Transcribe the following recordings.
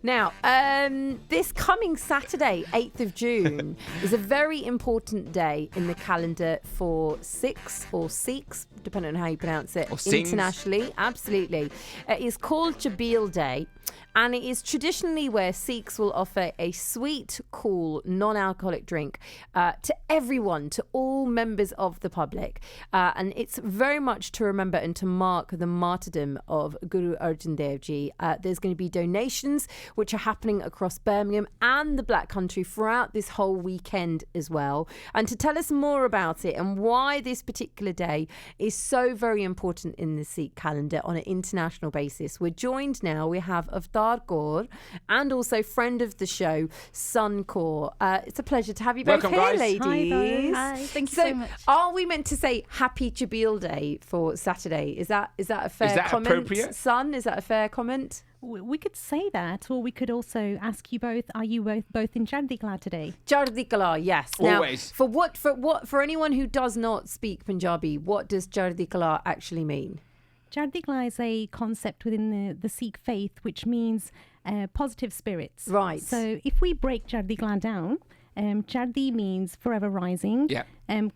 Now, this coming Saturday, 8th of June, is a very important day in the calendar for Sikhs or Sikhs, depending on how you pronounce it, internationally. Absolutely. It is called Chabeel Day. And it is traditionally where Sikhs will offer a sweet, cool, non-alcoholic drink to everyone, to all members of the public. And it's very much to remember and to mark the martyrdom of Guru Arjan Dev Ji. There's going to be donations which are happening across Birmingham and the Black Country throughout this whole weekend as well. And to tell us more about it and why this particular day is so very important in the Sikh calendar on an international basis, we're joined now. We have Avtar Kaur and also friend of the show, Sun Kaur. It's a pleasure to have you both Welcome, here, guys. ladies. Hi, thank you so much. Are we meant to say Happy Chabeel Day for Saturday? Is that a fair comment? Appropriate? Sun, is that a fair comment? We could say that, or we could also ask you both, are you both in Chardi today? Chardi Kala, yes. Always. Now, for anyone who does not speak Punjabi, what does Chardi Kala actually mean? Chardi is a concept within the Sikh faith, which means positive spirits. Right. So if we break Chardi down, Chardi means forever rising. Yeah.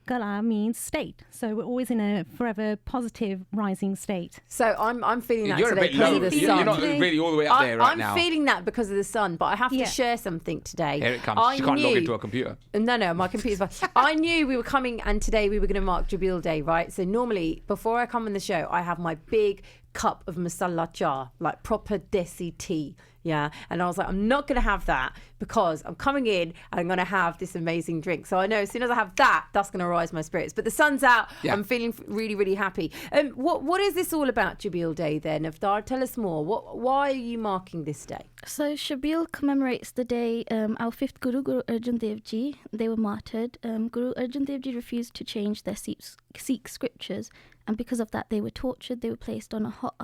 Kala means state. So we're always in a forever positive rising state. So I'm feeling that You're today a bit because low. of the You're sun. not really all the way up there right now. I'm feeling that because of the sun, but I have to Yeah. share something today. Here it comes. She can't log into a computer. No, my computer's fine. I knew we were coming and today we were going to mark Chabeel Day, right? So normally, before I come on the show, I have my big cup of masala cha, like proper desi tea. Yeah. And I was like, I'm not going to have that because I'm coming in and I'm going to have this amazing drink. So I know as soon as I have that, that's going to rise my spirits. But the sun's out. Yeah. I'm feeling really, really happy. What is this all about, Chabeel Day then? Avtar, tell us more. Why are you marking this day? So Chabeel commemorates the day our fifth Guru Arjan Dev Ji, they were martyred. Guru Arjan Dev Ji refused to change their Sikh scriptures, and because of that they were tortured. They were placed on a hot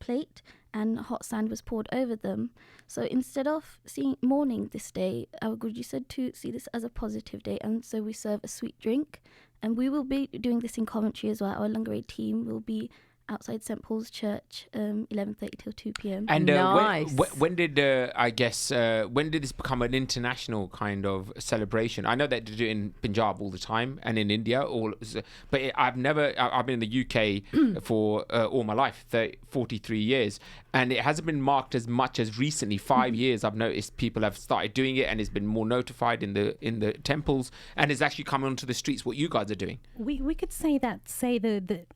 plate, and hot sand was poured over them. So instead of mourning this day, our Guruji said to see this as a positive day, and so we serve a sweet drink. And we will be doing this in Coventry as well. Our Lungaray team will be outside St Paul's Church, 11:30 till 2 p.m. And Nice. when did when did this become an international kind of celebration? I know that they do it in Punjab all the time and in India, but I've been in the UK for all my life, 43 years, and it hasn't been marked as much as recently. 5 years, I've noticed people have started doing it, and it's been more notified in the temples, and it's actually come onto the streets. What you guys are doing, We could say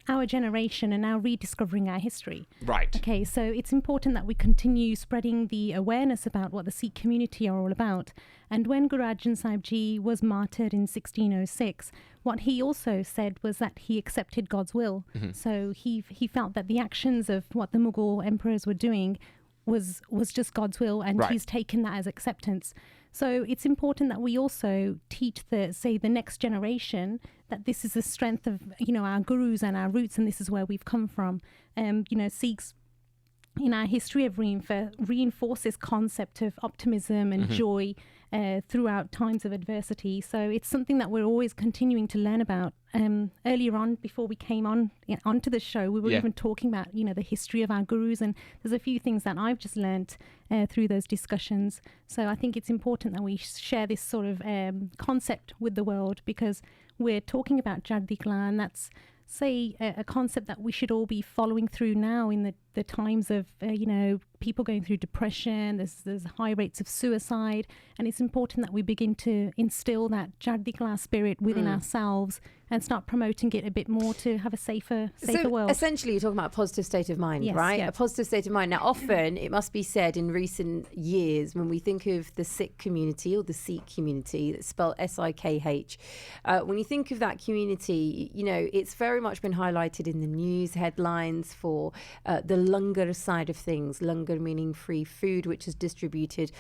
our generation are now rediscovering our history. right? Okay, so it's important that we continue spreading the awareness about what the Sikh community are all about. And when Guru Arjan Sahib Ji was martyred in 1606, what he also said was that he accepted God's will. Mm-hmm. So he felt that the actions of what the Mughal emperors were doing was just God's will, and Right. he's taken that as acceptance. So it's important that we also teach the next generation that this is the strength of our gurus and our roots, and this is where we've come from. Sikhs in our history have reinforced this concept of optimism and joy throughout times of adversity. So it's something that we're always continuing to learn about. Earlier on, before we came onto the show, we were even talking about the history of our gurus, and there's a few things that I've just learnt through those discussions. So I think it's important that we share this sort of concept with the world, because we're talking about Chardi Kala, and that's a concept that we should all be following through now in the times of people going through depression. There's high rates of suicide, and it's important that we begin to instill that Chardi Kala spirit within ourselves and start promoting it a bit more to have a safer world. Essentially, you're talking about a positive state of mind, Yes, right? yeah. A positive state of mind. Now, often it must be said in recent years, when we think of the Sikh community or the Sikh community, that's spelled SIKH, when you think of that community, it's very much been highlighted in the news headlines for the langar side of things. Langar meaning free food, which is distributed.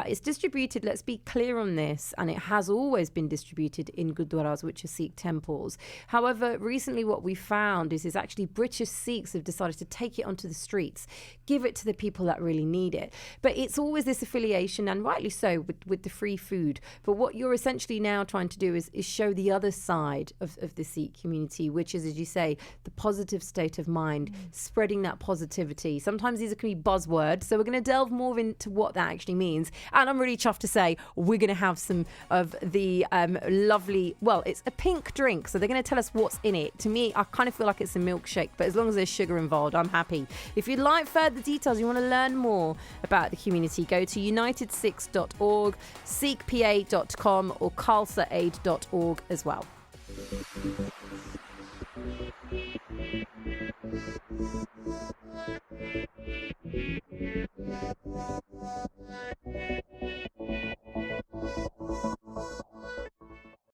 It's distributed, let's be clear on this, and it has always been distributed in gurdwaras, which are Sikh temples. cause. However, recently what we found is actually British Sikhs have decided to take it onto the streets, give it to the people that really need it. But it's always this affiliation, and rightly so, with the free food. But what you're essentially now trying to do is show the other side of the Sikh community, which is, as you say, the positive state of mind, spreading that positivity. Sometimes these can be buzzwords, so we're going to delve more into what that actually means. And I'm really chuffed to say we're going to have some of the lovely, well, it's a pink drink, so they're going to tell us what's in it. To me, I kind of feel like it's a milkshake, but as long as there's sugar involved, I'm happy. If you'd like further details, you want to learn more about the community, go to unitedsikhs.org, sikhpa.com or khalsaaid.org as well.